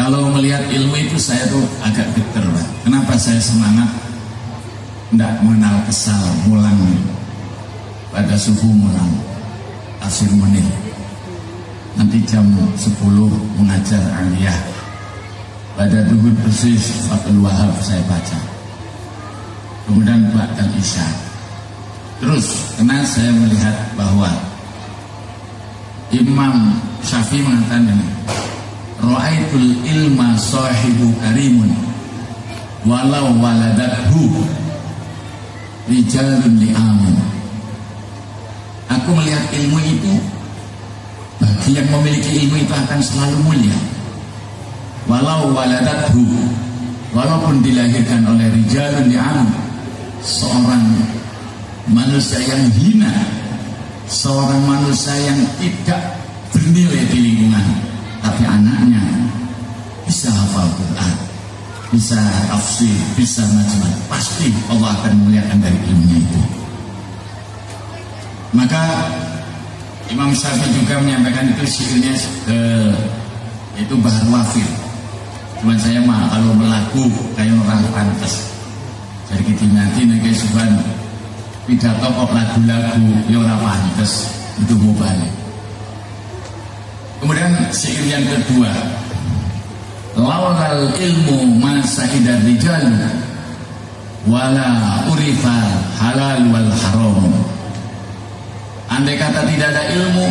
Kalau melihat ilmu itu saya tuh agak geter, Pak. Kenapa saya semangat? Tidak mengenal kesal, mulang pada subuh mulang tafsir menit. Nanti jam 10 mengajar aliyah. Pada duhur persis Abdul Wahab saya baca. Kemudian ba'dal isya. Terus karena saya melihat bahwa Imam Syafi'i mengatakan ini, ra'aitul ilma sahibu karimun walau waladathu rijalun li'amun. Aku melihat ilmu itu, bagi yang memiliki ilmu itu akan selalu mulia. Walau waladathu, walaupun dilahirkan oleh rijalun li'amun, seorang manusia yang hina, seorang manusia yang tidak bernilai di lingkungan, tapi anaknya bisa hafal Quran, bisa tafsir, bisa macam-macam, pasti Allah akan memuliakan dari ilmunya itu. Maka Imam Syafi'i juga menyampaikan itu syairnya itu Bahar Wafir. Cuman saya mah kalau melaku kayak orang pantas. Jadi kita nanti nek suban pidato kok lagu-lagu ya ora pantes, itu mau balik. Kemudian syair yang kedua, laulal ilmu ma sa'idar rijal wala urifa halal wal haram. Andai kata tidak ada ilmu,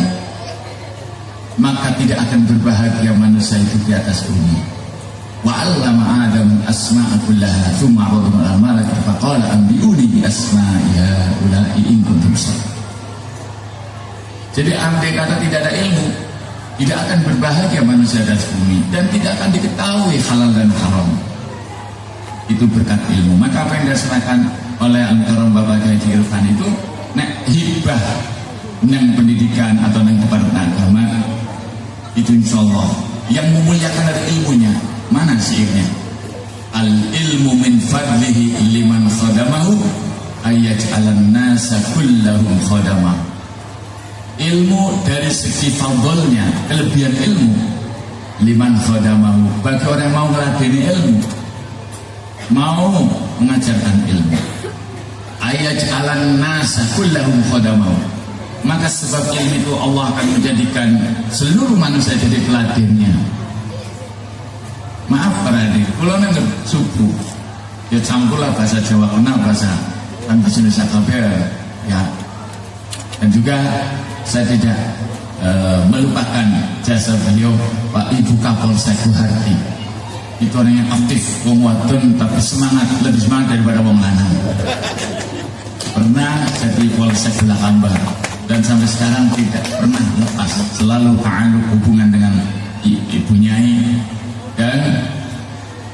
maka tidak akan berbahagia manusia itu di atas bumi. Wa 'allama Adam asma'a kullaha tsumma 'aradahum 'alal malaka faqala anbi'uni bi asma'iha ula'i in kuntum shadiqin. Jadi andai kata tidak ada ilmu, tidak akan berbahagia manusia di atas bumi dan tidak akan diketahui halal dan haram. Itu berkat ilmu. Maka apa yang dilaksanakan oleh Al-Karam Bapak Haji Irfan itu nek hibah nang pendidikan atau nang kepada agama itu insyaallah yang memuliakan dari ilmunya. Mana syairnya? Al ilmu min fadlihi liman khadamahu ayyaj'alan nasa kullahum khadama. Ilmu dari segi fadlnya, kelebihan ilmu liman khadamahu, bagi orang yang mau meladeni ilmu, mau mengajarkan ilmu, ayyaj'alan nasa kullahum khadamahu, maka sebab ilmu itu Allah akan menjadikan seluruh manusia jadi teladannya. Maaf para adik, kalau nanti subuh ya campurlah bahasa Jawa kenal bahasa Indonesia kabeh ya. Dan juga saya tidak melupakan jasa beliau Pak Ibu Kapolsek Suharti. Itu orang yang aktif, wong wadon tapi semangat, lebih semangat daripada wong lanang. Pernah jadi Polsek Belakambar dan sampai sekarang tidak pernah lepas, selalu ta'aluk hubungan dengan Ibu Nyai dan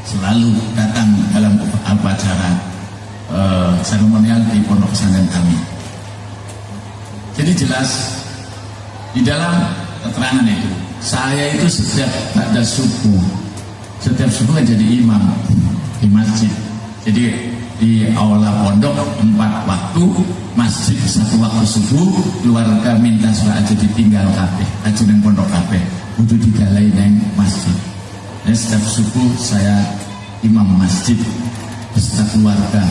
selalu datang dalam upacara seremonial di pondok pesantren kami. Jadi jelas di dalam keterangan itu, saya itu setiap subuh jadi imam di masjid. Jadi di aula pondok 4 waktu, masjid 1 waktu subuh, keluarga minta surat aja ditinggal kabeh, aja nang pondok kabeh, kudu digalai nang masjid. Dan setiap subuh saya imam masjid beserta keluarga,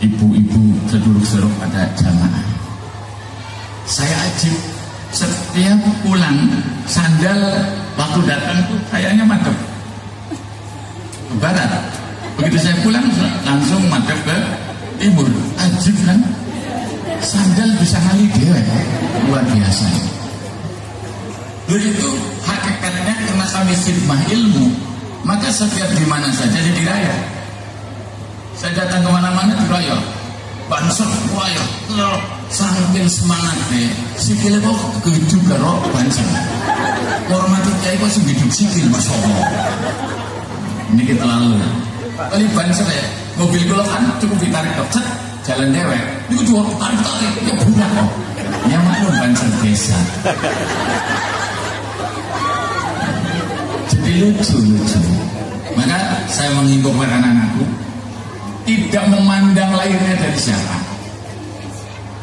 ibu-ibu sedulur-sedulur pada jamaah. Saya ajib setiap pulang sandal waktu datang tuh kayaknya madep ke barat. Begitu saya pulang langsung madep ke timur. Ajib kan? Sandal bisa ngali dewe, luar biasa. Begitu hakikatnya karena kami khidmah ilmu, maka setiap di mana saja jadi raya. Saya datang kemana-mana diraya, bansor, raya, saking semangat deh. Sikile kok keju karo bansor. Hormati kiai kok sing hidup sikil, masya Allah. Ini kita lalu. Kali bansor ya, mobil kula kan cukup ditarik dok, jalan dewek. Itu dua tarik, ya burak kok. Ya maklum bansor desa. Lucu. Maka saya menghimbau kepada anak-anakku tidak memandang lahirnya dari siapa.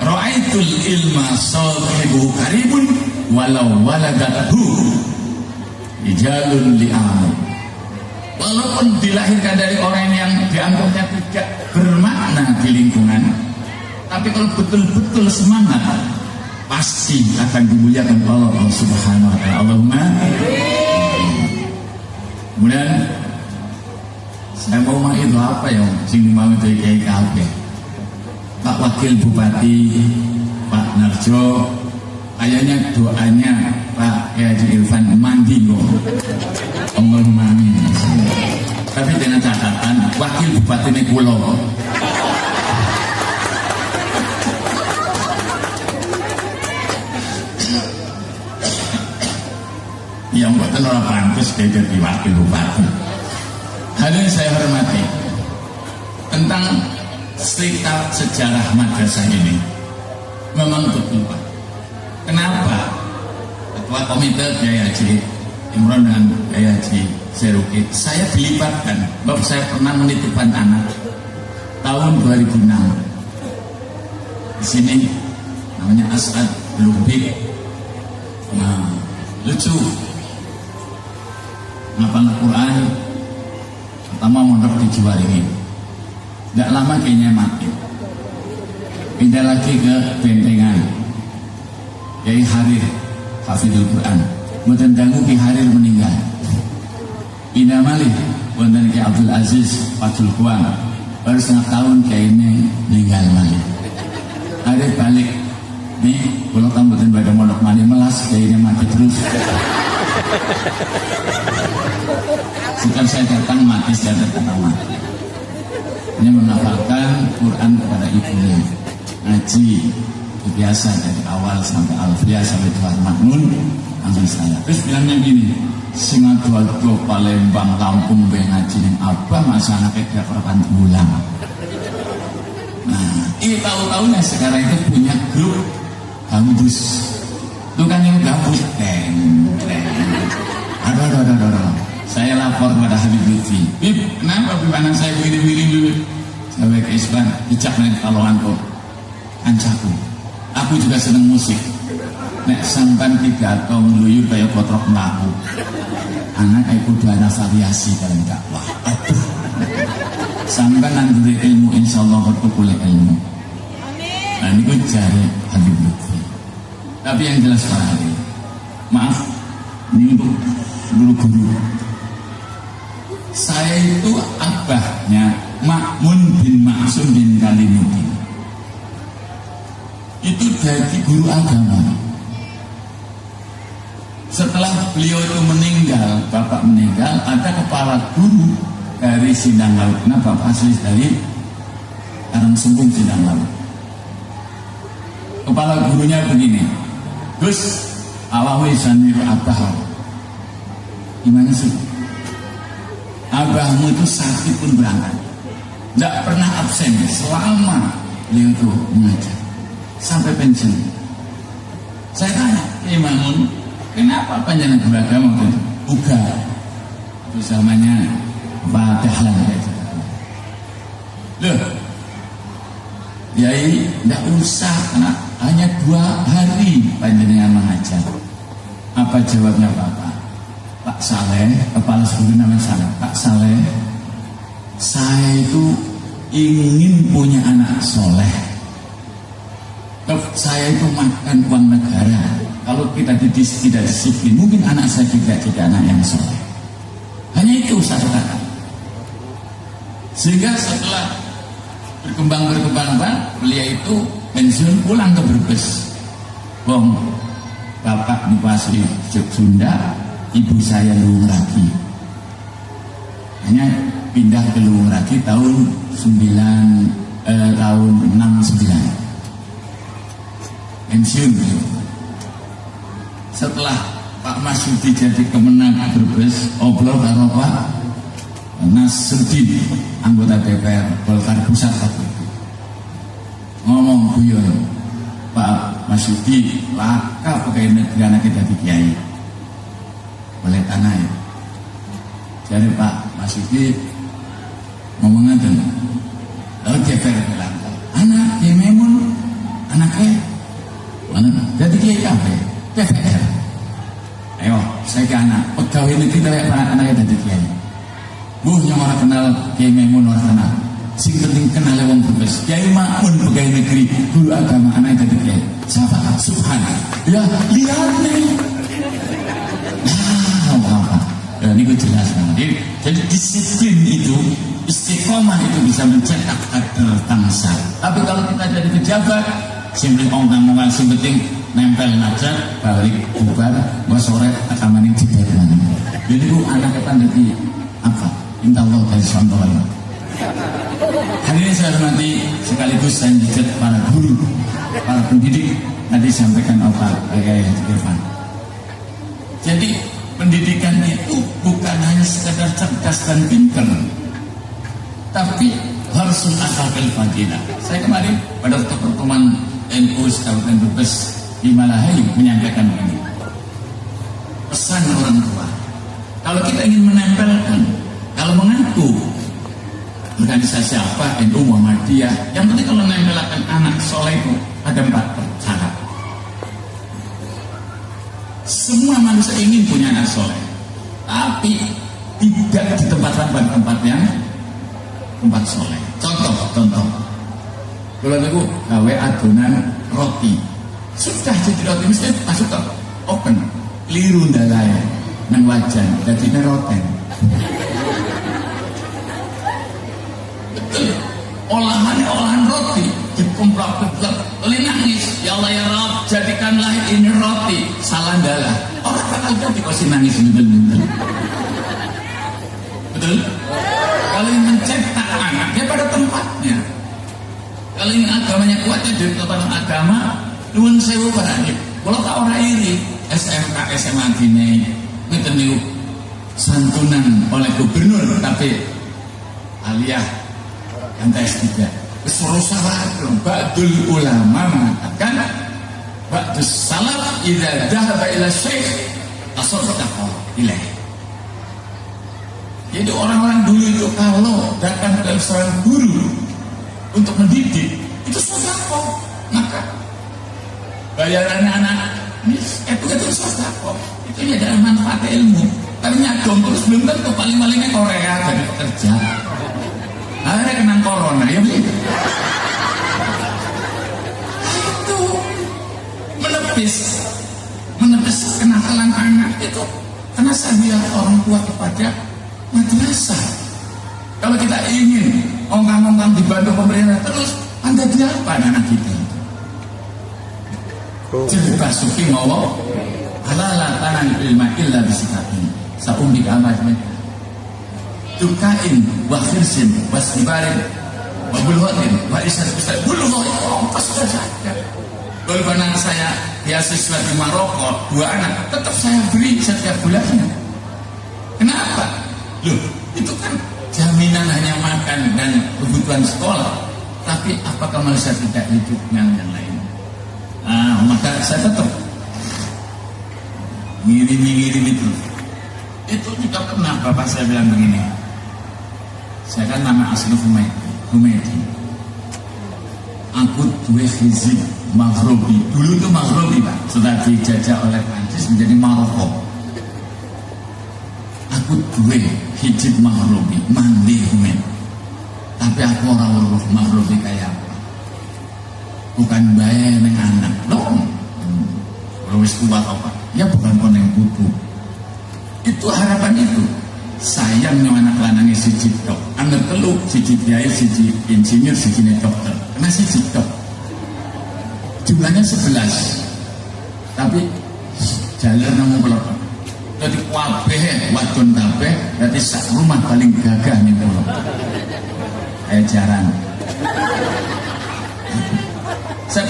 Ra'aitul ilma sahibu karibun walau waladathu. rijalun li'amur. Walaupun dilahirkan dari orang yang dianggapnya tidak bermakna di lingkungan, tapi kalau betul-betul semangat, pasti akan dimuliakan Allah Subhanahu wa ta'ala. Allahumma. Kemudian saya mau itu apa ya, sing mau itu kayak kabeh. Pak Wakil Bupati, Pak Narjo, kayaknya doanya Pak Haji Irfan mandi kok. Allahumma amin. Tapi dengan catatan Wakil Bupati ini kulo. Yang buatan orang pantas dia jadi Wakil Bupati. Hadirin saya hormati, tentang cerita sejarah madrasah ini memang betul Pak. Kenapa Ketua Komite Kiai Haji Imron dengan Kiai Haji Seruki saya dilibatkan, bahwa saya pernah menitipkan anak tahun 2006 di sini, namanya As'ad Lubik. Nah, lucu, ngapal Al-Quran pertama mondok di Jiwaringin, tidak lama kayaknya mati, pindah lagi ke Bentengan, Kiai Harir Hafidul Quran, kemudian ganggu Kiai Harir meninggal, pindah malih kemudian Kiai Abdul Aziz Fadul Kuang, baru setengah tahun Kiai ini meninggal malih. Harir balik nih, kalau kamu bukan pada mondok malih melas, Kiai ini mati terus. Bukan saya datang mati, saya datang mati. Ini menafalkan Quran kepada ibunya, ngaji biasa dari awal sampai Alfiyah sampai Tuhan Makmun langsung saya. Terus bilangnya gini, Singaduado Palembang Lampung be ngaji ning abah masa anaknya dia korban ulang. Nah, ini tahu-tahunya sekarang itu punya grup gambus. Itu kan yang gambus aduh. Saya lapor kepada Habib Lutfi, Bib, kenapa bagaimana saya begini dulu? Saya ke Isban, bijak nih kalau antuk ancaku. Aku juga seneng musik. Nek sampan pidato ngeluyur kayak kotrok melaku. Anak aku kudu ana variasi dalam dakwah. Aduh. Sampan nanti ilmu insyaallah kudu ilmu. Nah ini gue cari Habib Lutfi. Tapi yang jelas Pak Hari, maaf, ini untuk seluruh guru. Saya itu abahnya Makmun bin Maksum bin Kalimuddin. Itu dari guru agama. Setelah beliau itu meninggal, bapak meninggal, ada kepala guru dari Sindang Laut. Nah, bapak asli dari Karangsempung Sindang Laut. Kepala gurunya begini, Gus, awawi sanir abah. Gimana sih? Abahmu itu sakit pun berangkat, tidak pernah absen selama beliau itu mengajar sampai pensiun. Saya tanya, Imamun, kenapa panjangan beragama itu? Bukan, itu namanya Fatihlah. Loh, Yai, tidak usah, karena hanya 2 hari panjenengan mengajar. Apa jawabnya Bapak? Pak Saleh, kepala sekolah namanya Saleh. Pak Saleh, saya itu ingin punya anak soleh. Saya itu makan uang negara. Kalau kita tidak disiplin, mungkin anak saya juga jadi anak yang soleh. Hanya itu satu kata. Sehingga setelah berkembang, beliau itu pensiun pulang ke Brebes. Bapak asli Sunda, ibu saya Luwungragi. Hanya pindah ke Luwungragi tahun 69. Pensiun. Setelah Pak Masyudi jadi Kemenang Brebes, obrol karo Pak Nasruddin, anggota DPR Golkar Pusat waktu itu. Ngomong guyon, Pak Masyudi laka pegawai negeri anak kita di kiai oleh tanah ya. Jadi Pak Masyudi ngomong ngeten, lalu DPR bilang, anak Kiai Maimun, anaknya mana? Jadi kiai apa? DPR. Ayo, saya saya ke anak pegawai negeri kayak anak-anaknya dari kiai. Yang orang kenal Kiai Maimun orang kenal. Sing penting kenal wong Brebes. Kiai Maimun pegawai negeri, guru agama anaknya dari kiai. Siapa? Subhanallah. Ya lihat nih. Apa? Ya, ini gue jelas banget. Jadi disiplin itu, istiqomah itu bisa mencetak kader bangsa. Tapi kalau kita jadi pejabat, simpel ongkang-ongkang, sing penting nempel aja, balik bubar, gua sore akan maning di mana. Jadi bu anak kita nanti apa? Minta Allah dari contoh. Hari ini saya hormati sekaligus saya menjadi para guru, para pendidik. Tadi sampaikan apa kayak Irfan. Jadi pendidikan itu bukan hanya sekadar cerdas dan pintar, tapi harus akhlakul fadilah. Saya kemarin pada pertemuan NU Kabupaten Brebes di Malahayu menyampaikan ini pesan orang tua. Kalau kita ingin menempelkan, kalau mengaku organisasi apa, NU Muhammadiyah, yang penting kalau menempelkan anak soleh itu ada 4 syarat. Semua manusia ingin punya anak soleh, tapi tidak di tempat yang tempat soleh. Contoh, kalau aku gawe adonan roti, sudah jadi roti mesti masuk ke open, keliru ndalai nang wajan, jadi roten. Betul, olahan roti dikumplak-kumplak, oleh nangis, ya Allah ya Rabb, jadikanlah ini roti, salah ndalah. Orang bakal jadi kasih nangis betul. Betul? Kalau ingin mencetak anak, dia pada tempatnya. Kalau ingin agamanya kuat, ya dari tempat agama. Nuwun sewu barangnya. Kalau tak orang iri, SMK, SMA gini, ngeten santunan oleh gubernur, tapi aliyah MTS 3. Serusak dong. Ba'dul ulama mengatakan, ba'dus salaf idza dhahaba ila syekh tasaddaqa ilaih. Jadi orang-orang dulu itu kalau datang ke seorang guru untuk mendidik, itu sedekah. Maka bayaran anak ini itu sedekah. Itu adalah manfaat ilmu. Tapi nyadong terus belum tentu, paling-palingnya Korea jadi pekerja. Akhirnya kena corona, ya begitu. Itu menepis kenakalan anak itu karena saya orang tua kepada madrasah. Kalau kita ingin ongkang-ongkang dibantu pemerintah terus, anda diapa anak kita? Jadi basuki mawa halala tanan ilma illa bisikatin saumbik amadnya tukain wa khirsin wasdibarin wa bulhotin wa isar besar bulho itu ongkos saja. Kalau anak saya beasiswa di Maroko 2 anak tetap saya beri setiap bulannya. Kenapa? Loh, itu kan jaminan hanya makan dan kebutuhan sekolah. Tapi apakah manusia tidak hidup dengan yang lain? Maka saya tetap ngirim itu. Itu juga pernah bapak saya bilang begini. Saya kan nama asli Humaydi. Aku duwe hizib Maghribi. Dulu itu Maghribi Pak, setelah dijajah oleh Prancis menjadi Maroko. Aku duwe hijib Maghribi, mandi Humaydi. Tapi aku orang Maghribi kayak apa? Bukan bae neng anak loh. Wis tua apa? Ya bukan koneng kudu. Itu harapan itu. Sayangnya anak lanangnya siji tok. Anak telu siji kiai, siji insinyur, siji dokter. Karena siji tok. Jumlahnya 11. Tapi jalur nang pelopor. Jadi kabeh wadon kabeh, berarti sak rumah paling gagah nih kalau. Kayak jarang. Saya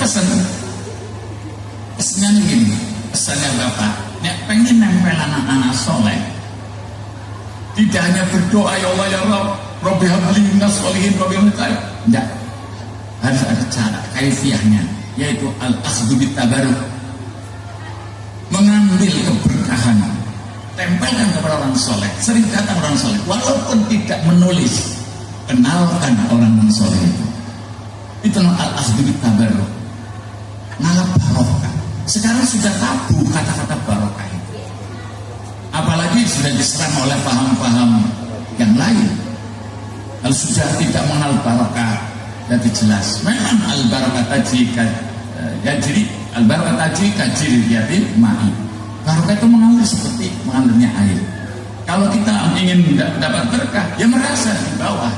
pesannya gini, pesannya bapak, nek pengen nempel anak-anak soleh, tidak hanya berdoa ya Allah ya Rabb, Rabbi habli minas sholihin wa bil muttaqin. Tidak, harus ada cara, kaifiahnya, yaitu al-akhdhu bit tabarruk, mengambil keberkahan, tempelkan kepada orang soleh. Sering datang orang soleh, walaupun tidak menulis, kenalkan orang soleh itu. Itu al-akhdhu bit tabarruk, ngalap barokah. Sekarang sudah tabu kata-kata barokah itu. ini sudah diserang oleh paham-paham yang lain. Kalau sudah tidak mengenal barakah, jadi jelas. Memang al-barakah tajri jadi al-barakah tajri kajri yatim ma'i. Barakah itu mengalir seperti mengalirnya air. Kalau kita ingin dapat berkah, ya merasa di bawah.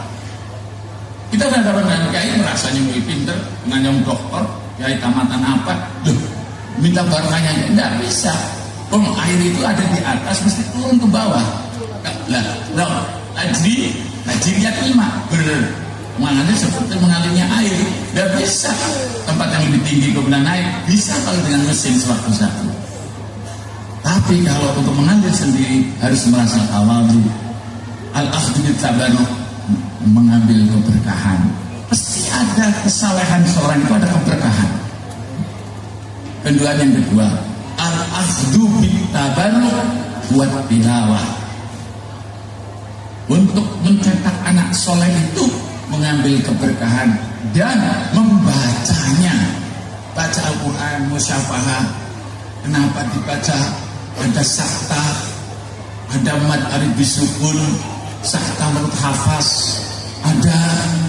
Kita sudah dapat kiai merasa nyemui pinter, nganyong dokter, kiai tamatan apa, loh, minta barakahnya tidak bisa. Air itu ada di atas, mesti turun ke bawah. Lah, tajri yatim mengalir seperti mengalirnya air. Tidak bisa tempat yang lebih tinggi kemudian naik, bisa kalau dengan mesin sewaktu-waktu. Tapi kalau untuk mengalir sendiri harus merasa tawadhu. Al-akhdhu bit-tabarruk, mengambil keberkahan. Pasti ada kesalehan seorang itu, ada keberkahan. Yang kedua, al-akhdhu bit-tabarruk buat tilawah. Untuk mencetak anak soleh itu mengambil keberkahan dan membacanya. Baca Al-Quran, musyafahah. Kenapa dibaca? Ada sakta, ada mad arif bisukun, sakta menurut Hafaz, ada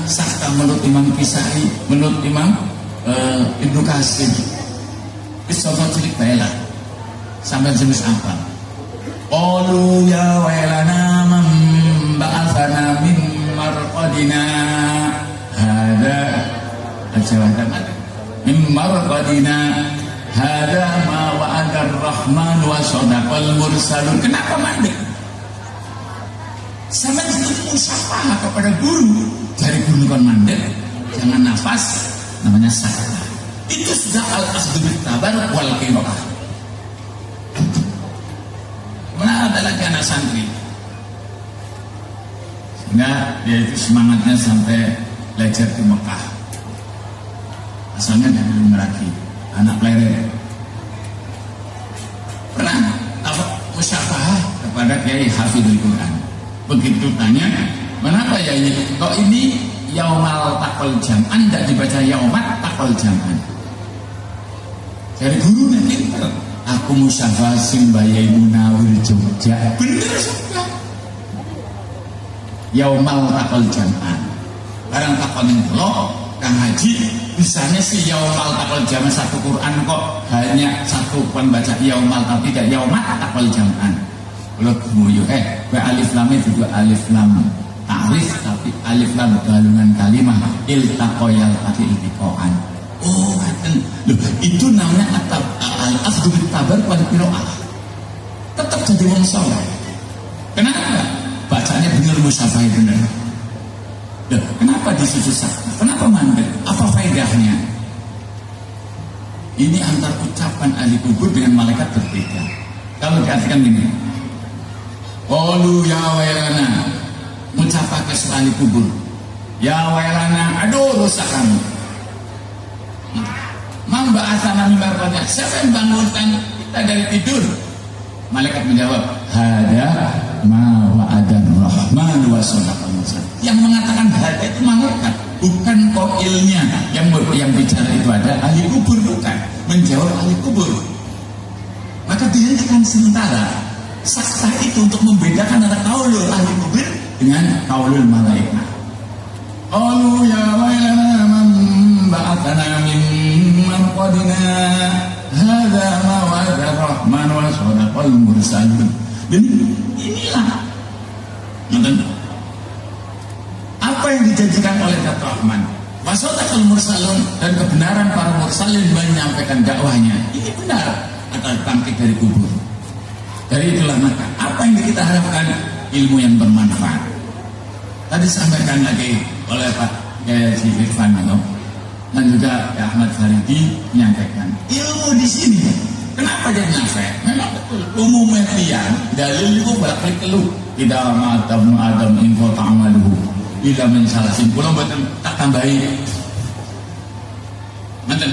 sakta menurut Imam Kisai, menurut Imam Ibnu Katsir. Contoh cilik baiklah sampai jenis apa? Qalu ya wailana man ba'atsana min marqadina hada ajawatan min marqadina hada ma wa'adar rahman wa sadaqal mursalun. Kenapa mandek? Sama itu musyafahah kepada guru. Dari guru kan mandek, jangan nafas, namanya sakta. Itu sudah al-akhdhu bit-tabarruk wal qiraah. Mana ada lagi anak santri, sehingga dia itu semangatnya sampai belajar di Mekah. Asalnya dari Meraki, anak pelere. Pernah musyafahah kepada Kiai Hafidhul Quran. Begitu tanya, kenapa ya ini? Kok ini yaumal taqal jam'an, tidak dibaca yaumat taqal jam'an? Dari guru nanti aku musyafahah sing bayai Munawir Jogja. Bener juga. Yaumal taqal jam'an. Barang taqal yang telok, Kang Haji, misalnya si yaumal taqal jam'an satu Quran kok hanya satu kan baca yaumal, tapi tidak yaumat taqal jam'an. Kalau kemuyu alif lam itu juga alif lam ta'rif, tapi alif lam galungan kalimah iltaqoyal pati iltiqoan. Oh, loh, itu namanya al-akhdhu bit-tabarruk wal qiraah. Tetap jadi wong saleh. Kenapa? Bacanya benar, musyafahah benar. Loh, kenapa disusah? Kenapa mandek? Apa faedahnya? Ini antar ucapan ahli kubur dengan malaikat berbeda. Kalau diartikan gini, qalu ya wailana, mencapai ke ahli kubur. Ya wailana, aduh rusak kamu. Mamba asana mimbarqadnya, siapa yang bangunkan kita dari tidur? Malaikat menjawab, hada ma wa'adan rahman wa sadaqal mursal. Yang mengatakan hada itu malaikat, bukan qailnya. Yang bicara itu ada ahli kubur, bukan menjawab ahli kubur. Maka dihentikan sementara sakta itu untuk membedakan antara qaulul ahli kubur dengan qaulul malaikat. Qalu ya wailana man ba'atsana min marqadina hadza ma wa'ada rahman wa sadaqal mursalun. Dan inilah apa yang dijanjikan oleh kata Rahman wa sadaqal mursalun, dan kebenaran para mursalin menyampaikan dakwahnya. Ini benar atau bangkit dari kubur. Dari itulah maka apa yang kita harapkan, ilmu yang bermanfaat. Tadi sampaikan lagi oleh Pak Kiai Irfan dan juga Ahmad Faridi menyampaikan ilmu di sini. Kenapa jadi nafas? Memang betul umumnya pian dalil itu balik keluh tidak adam info ta'amaluhu tidak mensalah simpulan betul tak tambahi. Manten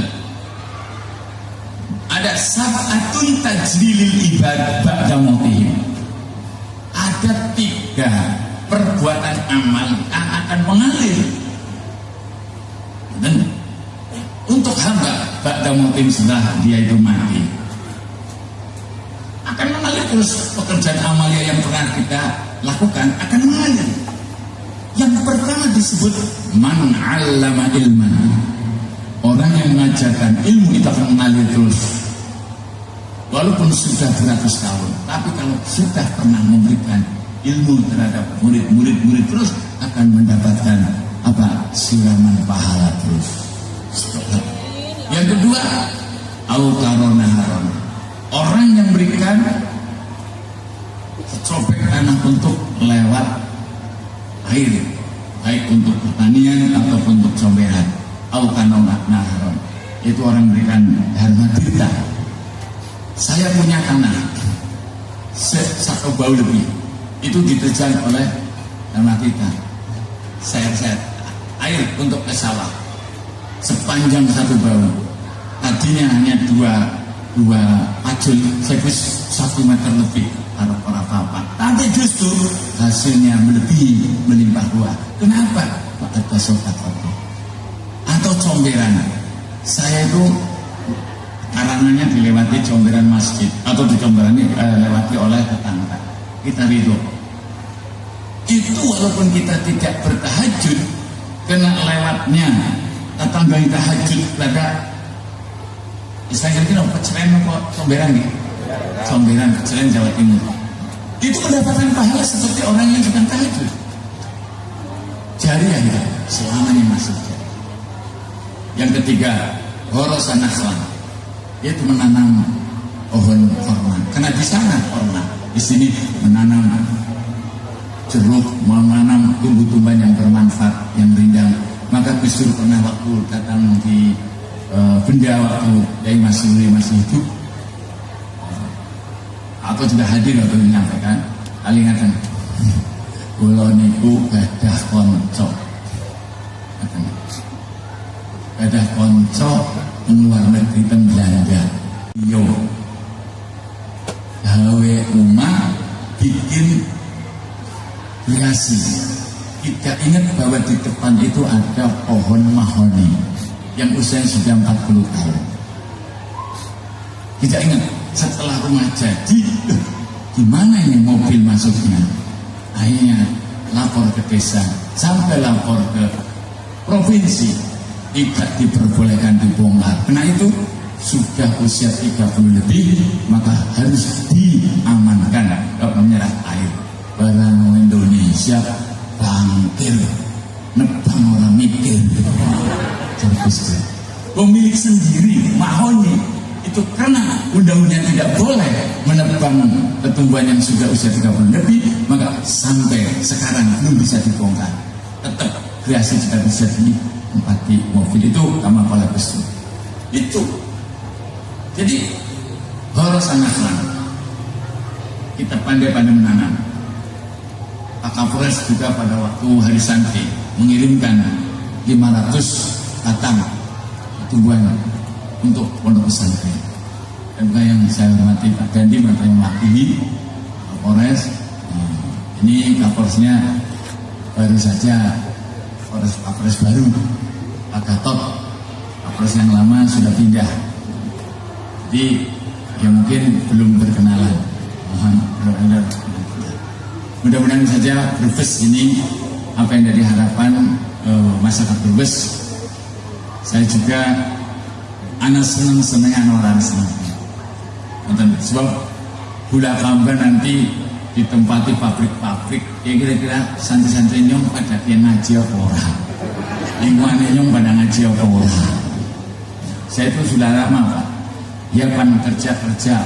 ada sab'atun tajrilil ibad ba'da mautihim. Ada 3 perbuatan amal yang akan mengalir dan untuk hamba ba'da mautihim, setelah dia itu mati akan mengalir terus pekerjaan amalia yang disebut man 'allama ilman. Orang yang mengajarkan ilmu itu akan mengalir terus. Walaupun sudah beratus tahun, tapi kalau sudah pernah memberikan ilmu terhadap murid-murid terus akan mendapatkan apa? Siraman pahala terus. Yang kedua, al-karonaharon. Orang yang berikan secobek tanah untuk lewat air, baik untuk pertanian ataupun untuk comberan. Al-karonaharon itu orang berikan dharma tirta. Saya punya tanah satu bau lebih, itu diterjang oleh dharma tirta. Saya air untuk ke sawah sepanjang satu bau. Tadinya hanya dua pacul, saya 1 meter lebih para apa. Tapi justru hasilnya melebihi, melimpah ruah. Kenapa? Pak ada sodakoh. Atau comberan. Saya itu karangannya dilewati comberan masjid atau dilewati oleh tetangga. Kita ridho. Itu walaupun kita tidak bertahajud, kena lewatnya tetangga yang tahajud pada istilahnya kita peceren kok comberan nih. Comberan peceren Jawa Timur. Itu mendapatkan pahala seperti orang yang sedang tahajud. Jariah itu selamanya masuk. Yang ketiga, horosan nakhlan, yaitu menanam pohon korma. Karena di sana korma, di sini menanam jeruk, menanam tumbuh-tumbuhan yang bermanfaat, yang rindang. Maka Gus Dur pernah waktu datang di benda waktu Yai Masruri masih hidup, atau sudah hadir atau menyampaikan, alingatan, kula niku gadah konco. Ada konco luar negeri teng Belanda. Yo, gawe rumah bikin kreasi. Kita ingat bahwa di depan itu ada pohon mahoni yang usianya sudah 40 tahun. Kita ingat setelah rumah jadi, gimana ini mobil masuknya? Akhirnya lapor ke desa, sampai lapor ke provinsi. Tidak diperbolehkan dibongkar. Karena itu sudah usia 30 lebih, maka harus diamankan. Kalau menyerah air, barang Indonesia bangkir, nebang orang mikir. Terus pemilik sendiri mahoni itu karena undang-undang tidak boleh menebang pertumbuhan yang sudah usia 30 lebih, maka sampai sekarang belum bisa dibongkar. Tetap kreasi tidak bisa empati mobil itu kama kala Gus Dur. Itu jadi horosan nakhlan, kita pandai-pandai menanam. Pak Kapolres juga pada waktu hari santri mengirimkan 500 batang tumbuhan untuk pondok pesantren. Dan juga yang saya hormati Pak Gandhi yang mewakili Kapolres, ini Kapolresnya baru saja Kapolres baru, Pak Gatot. Kapolres yang lama sudah pindah, jadi ya mungkin belum berkenalan. Mudah-mudahan saja Brebes ini apa yang dari harapan masyarakat Brebes. Saya juga anak senang orang senang. Sebab Gula Kamba nanti ditempati pabrik-pabrik, ya kira-kira santri-santri nyong pada dia ngaji apa ora, lingkungannya nyong pada ngaji apa ora. Saya itu sudah lama Pak, ya pan kerja,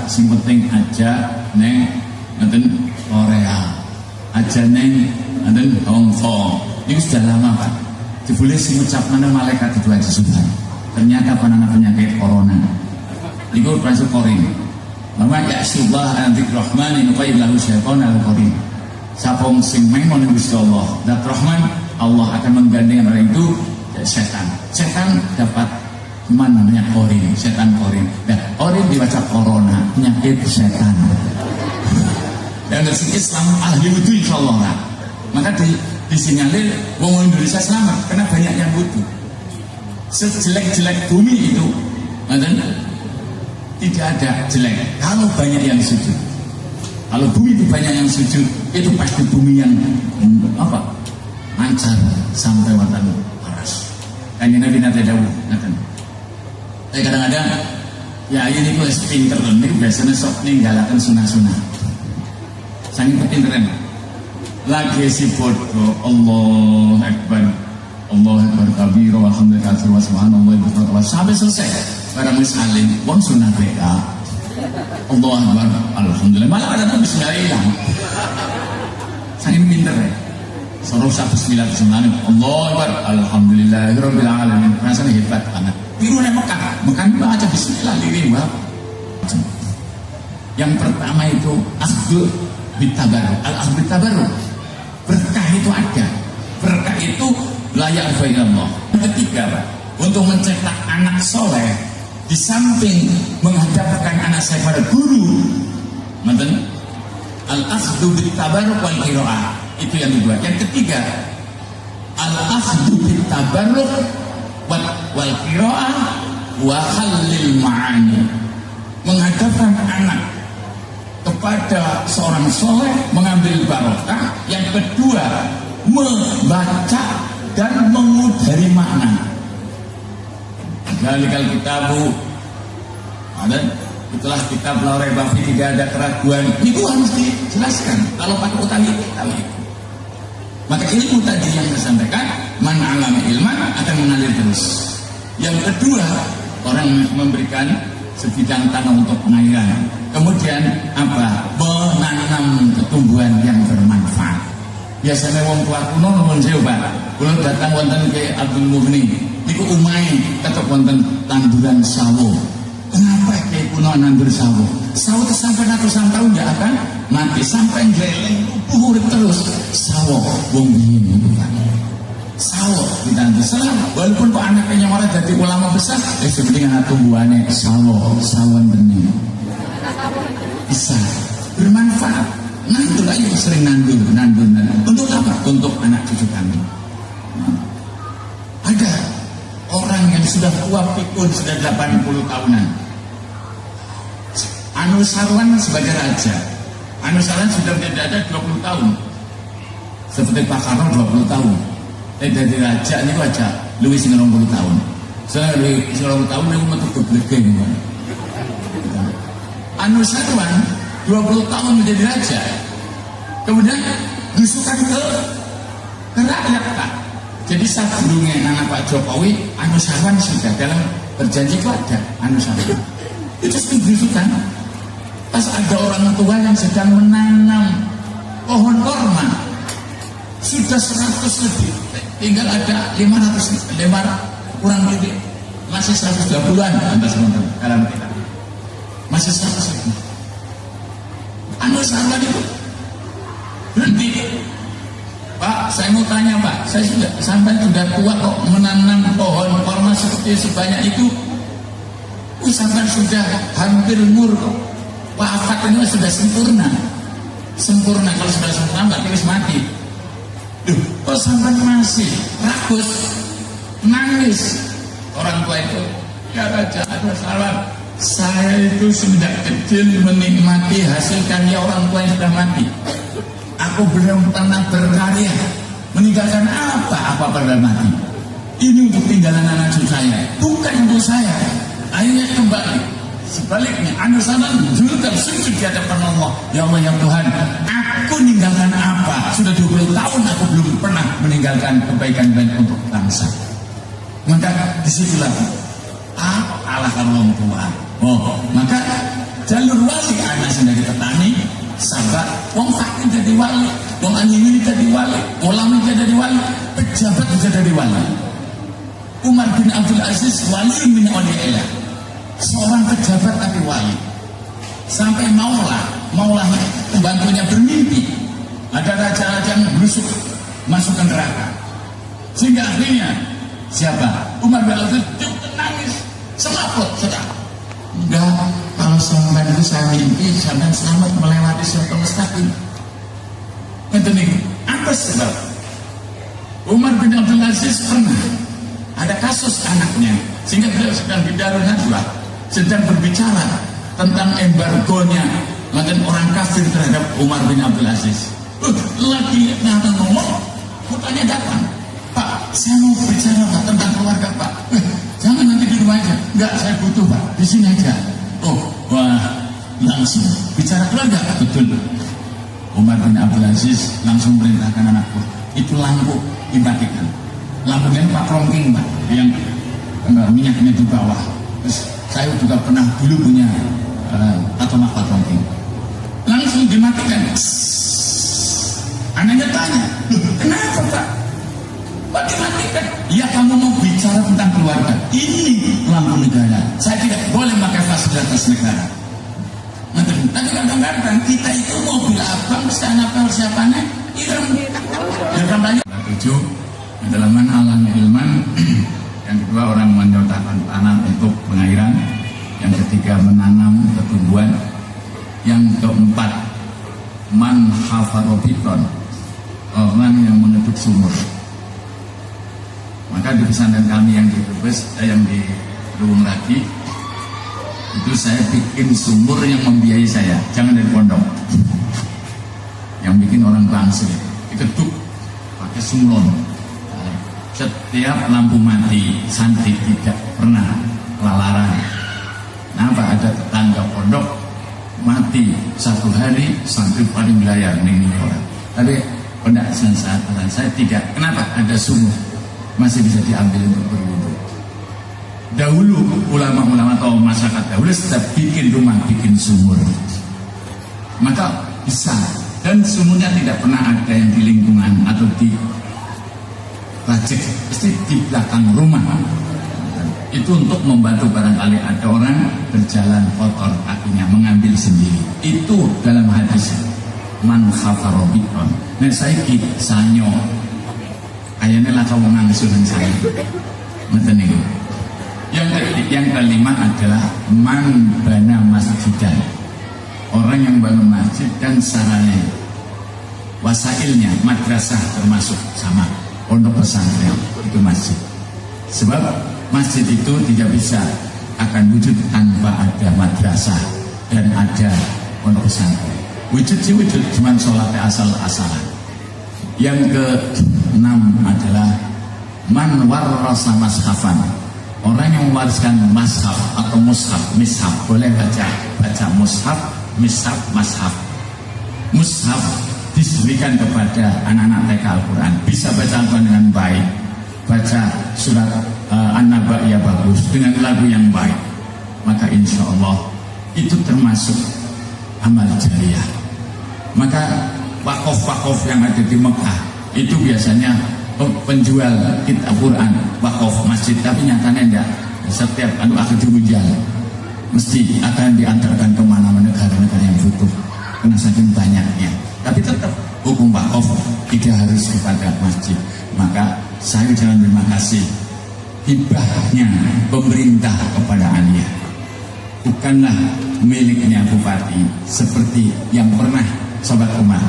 sing penting aja neng ngeten Korea, aja neng ngeten Hong Kong. Ini sudah lama Pak, dibuleh sing ucap mana malaikat itu aja sudah. Ternyata penanganan penyakit corona itu masuk koring. Mama ya subah antik rahman ini qayyid lahu syaitan al-qarin. Sapong sing mengon Gusti Allah, dat rahman, Allah akan menggandeng orang itu setan. Setan dapat mana namanya korin, setan korin. Dan korin dibaca corona, penyakit setan. Dan dari Islam ahli wudu insyaallah. Maka disinyalir wong Indonesia selamat karena banyak yang wudu. Sejelek-jelek bumi itu, tidak ada jelek kalau banyak yang sujud. Kalau bumi itu banyak yang sujud, itu pasti bumi yang mancar sampai wonten paras. Kanjeng Nabi nate dawuh ngaten. Kadang-kadang ya ini wis pinter niku biasanya sok ninggalaken sunah-sunah. Saking pinteran. Lagi si bodoh Allahu Akbar. Allahu Akbar kabir walhamdulillah wa subhanallah wa sampai selesai. Barang wis alim wong sunah beda. Allahu Akbar alhamdulillah malah ada tuh bismillah hilang. Saking pinter ya. Suruh bismillah bismillah Allahu Akbar alhamdulillahirabbil alamin. Rasanya hebat banget. Biru Mekah baca bismillah liwih wae. Yang pertama itu akhdul bitabarruk. Al-akhdul bitabarruk. Berkah itu ada. Berkah itu layak bagi Allah. Yang ketiga, Pak, untuk mencetak anak soleh, di samping menghadapkan anak saya pada guru, al-akhdhu bitabarruk wal qiraah. Itu yang kedua. Yang ketiga, al-akhdhu bitabarruk wal qiraah wa khallil ma'ani. Menghadapkan anak kepada seorang soleh, mengambil barokah. Yang kedua, membaca dan mengudari makna. Dalikal kitabu, ada itulah kitab la raiba fi, tidak ada keraguan. Itu harus dijelaskan. Kalau pakai utali itu. Maka ilmu tadi yang disampaikan, man alama ilman akan mengalir terus. Yang kedua, orang memberikan sebidang tanah untuk pengairan. Kemudian apa? Menanam tumbuhan yang bermanfaat. Biasanya wong tua kuno nuwun sewu, Pak. Kula datang wonten ke Abdul Mughni, niku umahe ketok wonten tanduran sawo. Kenapa kayak kuno nandur sawo? Sawo itu sampai ratusan tahun tidak akan mati, sampai geleng urip terus. Sawo wong biyen itu Pak. Sawo ditandur selang, walaupun kok anaknya malah jadi ulama besar, sepenting anak tumbuhannya sawan bening. Bisa bermanfaat. Nandur aja sering nandur. Untuk apa? Untuk anak cucu kami. Ada orang yang sudah tua pikun, sudah 80 tahunan. Anusarwan sebagai raja. Anusarwan sudah tidak ada 20 tahun. Seperti Pak Karno 20 tahun. Dari raja ini aja luwih sing 20 tahun. Saya luwih sing 20 tahun niku metu geblege. Anusarwan 20 tahun menjadi raja. Kemudian disukan ke rakyat, Pak. Jadi saat dulunya anak Pak Jokowi, Anusarwan sudah dalam berjanji itu ada Anusarwan. Itu disukan. Pas ada orang tua yang sedang menanam pohon korma, sudah 100 lebih, tinggal ada 500 lembar kurang lebih, masih 120-an dalam kita, masih 100 lebih. Anusarwan itu berhenti. Pak, saya mau tanya Pak, saya sampai sudah tua kok menanam pohon korma sebanyak itu. Sampai sudah hampir umur kok. Wafat ini sudah sempurna. Kalau sudah sempurna berarti harus mati. Duh, kok sampai masih rakus, nangis. Orang tua itu, ya Raja, aduh salah. Saya itu sejak kecil menikmati hasil karya orang tua yang sudah mati. Aku belum pernah berkarya. Meninggalkan apa pada mati. Ini untuk tinggalan anak cucu saya, bukan untuk saya. Akhirnya kembali. Sebaliknya, Anusarwan dulu tersujud di hadapan Allah. Ya Allah, ya Tuhan, aku meninggalkan apa? Sudah 20 tahun aku belum pernah meninggalkan kebaikan baik untuk bangsa. Maka disitulah Allah orang tua. Maka jalur wali anak sendiri petani, sabar, wong fakir jadi wali, wong anjing jadi wali, ulama jadi wali, pejabat jadi wali. Umar bin Abdul Aziz wali min awliyaillah, seorang pejabat tapi wali. Sampai maulah pembantunya bermimpi ada raja-raja yang berusuk masuk ke neraka, sehingga akhirnya siapa? Umar bin Abdul Aziz nangis selaput sudah. Enggak, kalau sampai itu saya mimpi sampai selamat melewati siratal mustaqim. Itu nih, apa sebab? Umar bin Abdul Aziz pernah ada kasus anaknya, sehingga beliau sedang di Darul Nadwah, sedang berbicara tentang embargonya mantan orang kafir terhadap Umar bin Abdul Aziz. Lagi ngomong, Putranya datang, Pak, saya mau bicara Pak tentang keluarga Pak. Jangan nanti di rumah aja. Enggak, saya butuh Pak, di sini aja. Oh, wah, langsung bicara keluarga. Betul. Umar bin Abdul Aziz langsung merintahkan anakku, itu lampu dimatikan. Lampunya Pak Rongking Pak, yang minyaknya di bawah. Terus saya juga pernah dulu punya atomak Pak Rongking. Langsung dimatikan. Anaknya tanya, kenapa Pak? Pak dimatikan? Ya kamu mau bicara tentang keluarga. Ini lampu negara. Saya tidak boleh pakai fasilitas negara. Tapi kadang-kadang kita itu mobil abang sana persiapannya irem. Irem lagi. 7 adalah man alam ilman. Yang kedua orang menyodakkan tanah untuk pengairan. Yang ketiga menanam pertumbuhan. Yang keempat man hafarobiton, orang yang mengetuk sumur. Maka di pesantren kami yang di Brebes, yang di Luwung Lagi, itu saya bikin sumur yang membiayai saya, jangan dari pondok. Yang bikin orang Bangsri, diketuk pakai sumlon. Setiap lampu mati, santri tidak pernah kelalaran. Kenapa? Ada tetangga pondok mati 1 hari, santri paling layar ini orang. Tapi pondok saya tidak. Kenapa? Ada sumur, masih bisa diambil untuk berwudu. Dahulu ulama-ulama atau masyarakat dahulu setiap bikin rumah bikin sumur, maka bisa. Dan sumurnya tidak pernah ada yang di lingkungan atau di rajik, pasti di belakang rumah. Itu untuk membantu barangkali ada orang berjalan kotor kakinya, mengambil sendiri. Itu dalam hadis man khafarobikon. Nah saya sanyo kayaknya lah kau ngangsuran saya. Menten itu. Yang kelima adalah man bana masjidan, orang yang bangun masjid dan sarana wasailnya madrasah termasuk sama pondok pesantren itu masjid. Sebab masjid itu tidak bisa akan wujud tanpa ada madrasah dan ada pondok pesantren. Wujud sih wujud, cuman sholatnya asal-asalan. Yang ke-6 adalah man warrasa mashafan, orang yang mewariskan mashaf atau mushaf. Mishaf boleh baca mushaf, mishaf, mashaf. Mushaf diberikan kepada anak-anak TK Al-Quran, bisa baca Al-Quran dengan baik, baca surat An-Naba ya bagus dengan lagu yang baik, maka insya Allah itu termasuk amal jariah. Maka wakaf-wakaf yang ada di Mekah itu biasanya penjual kitab Quran, wakaf masjid, tapi nyatanya enggak. Setiap akhir hujan mesti akan diantarkan kemana-mana negara-negara yang butuh karena saking banyaknya. Tapi tetap hukum wakaf tidak harus kepada masjid. Maka saya ucapkan terima kasih hibahnya pemerintah kepada Aliyah, bukanlah miliknya bupati seperti yang pernah Sobat Umar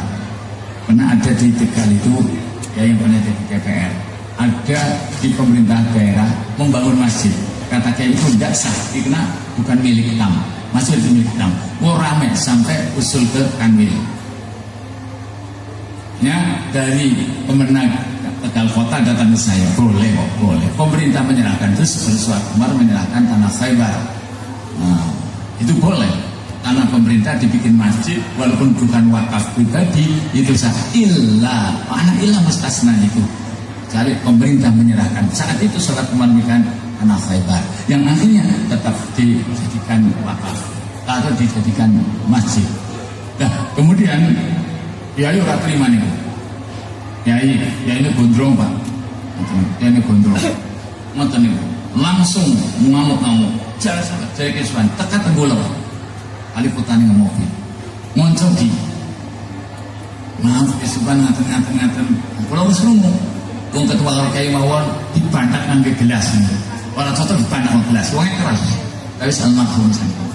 pernah ada di Tegal itu ya, yang pernah jadi DPR, ada di pemerintah daerah membangun masjid, kata kayak itu tidak sah, karena bukan milik tam, masjid itu milik tam. Rame sampai usul ke Kanwil ya, dari pemenang Tegal Kota datang ke saya, boleh kok, boleh. Pemerintah menyerahkan, terus Sobat Umar menyerahkan tanah Khaybar. Nah, itu boleh. Tanah pemerintah dibikin masjid, walaupun bukan wakaf pribadi, itu sah. Anak ilah mustasna itu. Cari pemerintah menyerahkan. Saat itu Sobat Umar memberikan tanah Khaybar, yang akhirnya tetap dijadikan wakaf atau dijadikan masjid. Nah, kemudian Yai ora terima nih. Yai ini gondrong Pak. Yai ini gondrong. Ngoten niku. Langsung ngamuk-ngamuk. Jare sampe jare kesuwen tekan tenggola. Ali putane ngomopi. Ngoncoki. Maaf kesuwen ngaten-ngaten. Kula wis krungu. Wong ketua Kiai mawon dibantak ngangge gelas niku. Ora cocok dibantak ngangge gelas. Wong keras. Tapi almarhum sampun.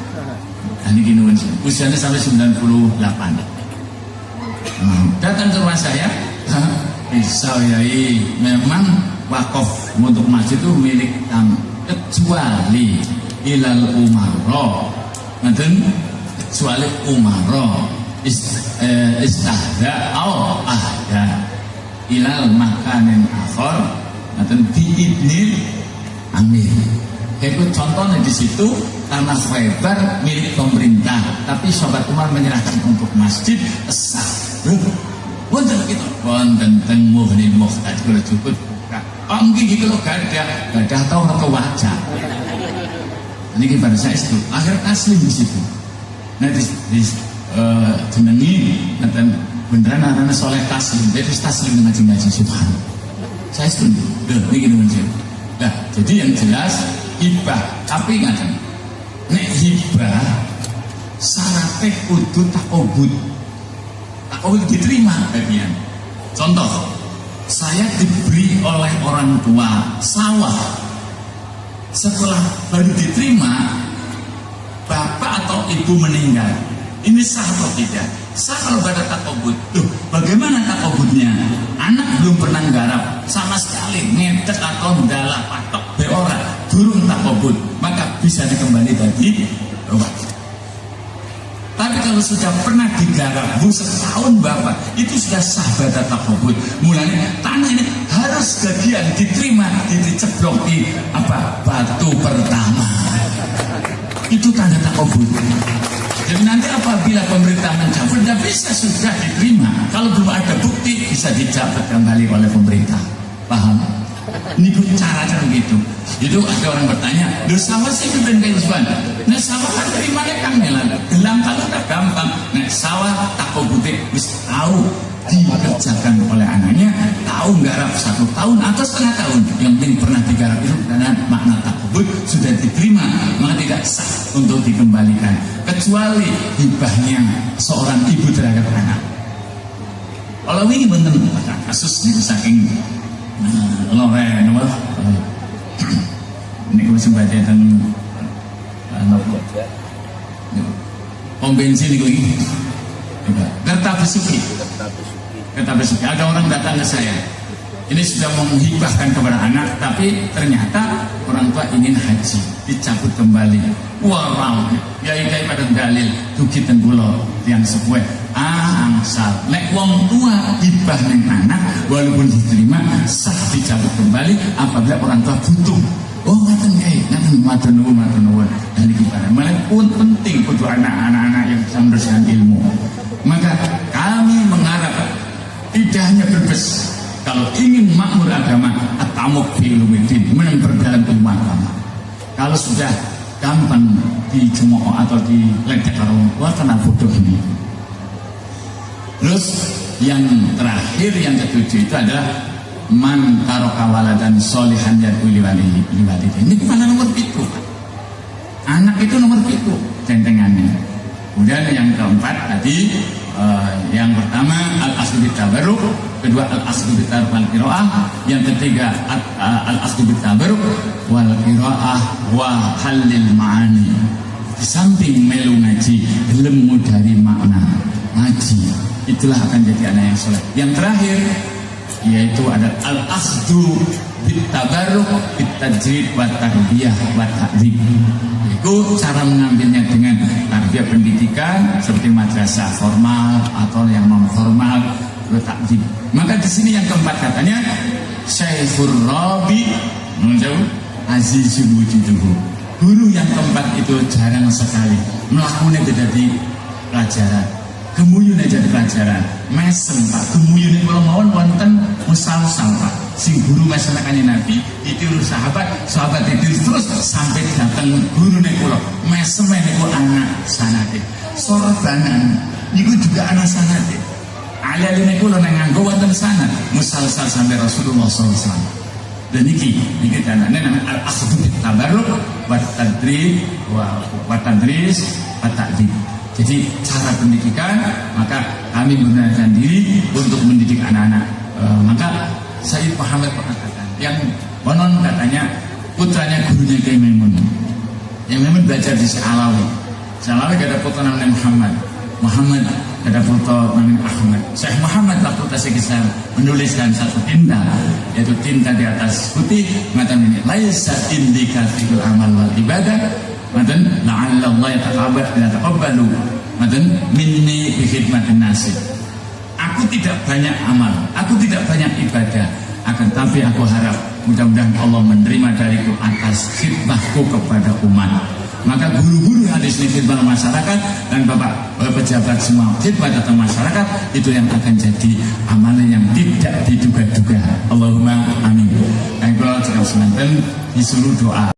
Niki nuwun usianya sampai 98. Datang ke rumah saya, bisa Yai, memang wakaf untuk masjid itu milik kami, kecuali ilal umaro, kecuali umaro istahda atau ahda. ilal makanin akhor ngaten biidnil amir. Itu contohnya di situ tanah Khaybar milik pemerintah, tapi sahabat Umar menyerahkan untuk masjid sah. Wonten gitu, wonten teng Muhnil Muhtaj kula cukup buka. Oh nggih iki lho gadah tau ke wajah. Niki pada saya itu akhir asli di situ. Nah di jenengi ngaten beneran arane Soleh Taslim, jadi Taslim ngaji-ngaji subhanallah. Saya setuju. Niki nunjuk. Nah, jadi yang jelas hibah, tapi ngaten nek hibah syaratnya kudu takobud diterima bagian. Contoh, saya diberi oleh orang tua sawah, setelah baru diterima bapak atau ibu meninggal, ini sah atau tidak? Sah kalau ada takobud. Tuh, bagaimana takobudnya? Anak belum pernah garap sama sekali, ngedek atau ndala patok beora, durung takobud, maka bisa dikembali tadi wajib. Tapi kalau sudah pernah digarap setahun bapak, itu sudah sah pada takobud. Mulanya tanah ini harus bagian diterima, diceblok di batu pertama. Itu tanda takobud. Jadi nanti apabila pemerintah mencabut, tidak bisa sudah diterima. Kalau belum ada bukti, bisa dijabat kembali oleh pemerintah. Paham? Ini cara-cara begitu. Itu ada orang bertanya, "Duh sawah sih ben keisuan." Nah sawah kan terimanya kang melan. Gelang kalau tak gampang. Nah sawah takobute wis tahu dikerjakan oleh anaknya, tahu garap 1 tahun atau setengah tahun, yang penting pernah digarap itu karena makna takobut sudah diterima, maka tidak sah untuk dikembalikan kecuali hibahnya seorang ibu terhadap anak. Kalau ini benar kasus ini saking loren ini gue sempat datang pom bensin ini Kerta Besuki. Ada orang datang ke saya, ini sudah menghibahkan kepada anak, tapi ternyata orang tua ingin haji, dicabut kembali. Wow, yai pada dalil dugi tenggulo yang sebuah angsal. Nek wong tua hibah neng anak, walaupun diterima sah dicabut kembali apabila orang tua butuh. Oh ngaten matur nuwun. Dan gimana? Malah pun penting untuk anak-anak yang bisa meneruskan ilmu. Maka kami mengharap tidak hanya berbes, kalau ingin makmur agama, atamuk fi'ilumidin, memperdalam ilmu agama. Kalau sudah gampang dicemooh atau diledek orang tua, karena bodoh ini. Terus yang terakhir, yang ketujuh itu adalah man taraka waladan sholihan yad'u liwalihi. Ini kepala nomor 7. Anak itu nomor 7 centengannya. Kemudian yang keempat tadi, yang pertama al-aslu bitabaruk, kedua al-aslu bitaruk wal qiraah, yang ketiga al-aslu bitabaruk wal qiraah wa halil ma'ani. Di samping melu ngaji, ilmu dari makna ngaji, itulah akan jadi anak yang soleh. Yang terakhir yaitu ada al-asdu bitabaruk bitajrid wa tarbiyah wa ta'dib. Itu cara mengambilnya dengan tarbiyah pendidikan seperti madrasah formal atau yang non formal, ta'dib. Maka di sini yang keempat katanya Syekhur Rabi menjauh azizul wujuduhu. Guru yang keempat itu jarang sekali melakukannya jadi pelajaran. Gemuyune jadi pelajaran, mesem Pak, gemuyune kalau mawon wonten musal-sal Pak. Sing guru mesem kanjeng Nabi ditiru sahabat ditiru terus sampai datang gurune kula. Mesem niku anak sanate. Sorbanan niku juga anak sanate. Aline kula nang nganggo wonten sanad musal-sal sampai Rasulullah SAW. Dan niki danane namanya al-akhdhu bit tabarruk wa tadrib wa tadris wa ta'dib. Jadi cara pendidikan, maka kami menggunakan diri untuk mendidik anak-anak. Maka Sayyid Muhammad pernah katakan, yang konon katanya putranya gurunya Kiai Maimun. Yang Maimun belajar di Alawi. Alawi ada putra namanya Muhammad ada putra namanya Ahmad. Syekh Muhammad waktu tasik menuliskan satu tinta, yaitu tinta di atas putih, macam ini. Laisa indika fil amal wal ibadah. Maten la'alla Allah yataqabbal bila taqabbalu. Maten minni bi khidmatin nasib. Aku aku tidak banyak amal, aku tidak banyak ibadah, akan tapi aku harap mudah-mudahan Allah menerima dariku atas khidmahku kepada umat. Maka guru-guru hadis ini khidmat masyarakat, dan bapak pejabat semua khidmat datang masyarakat, itu yang akan jadi amalan yang tidak diduga-duga. Allahumma amin. Dan kalau jika semanten disuruh doa.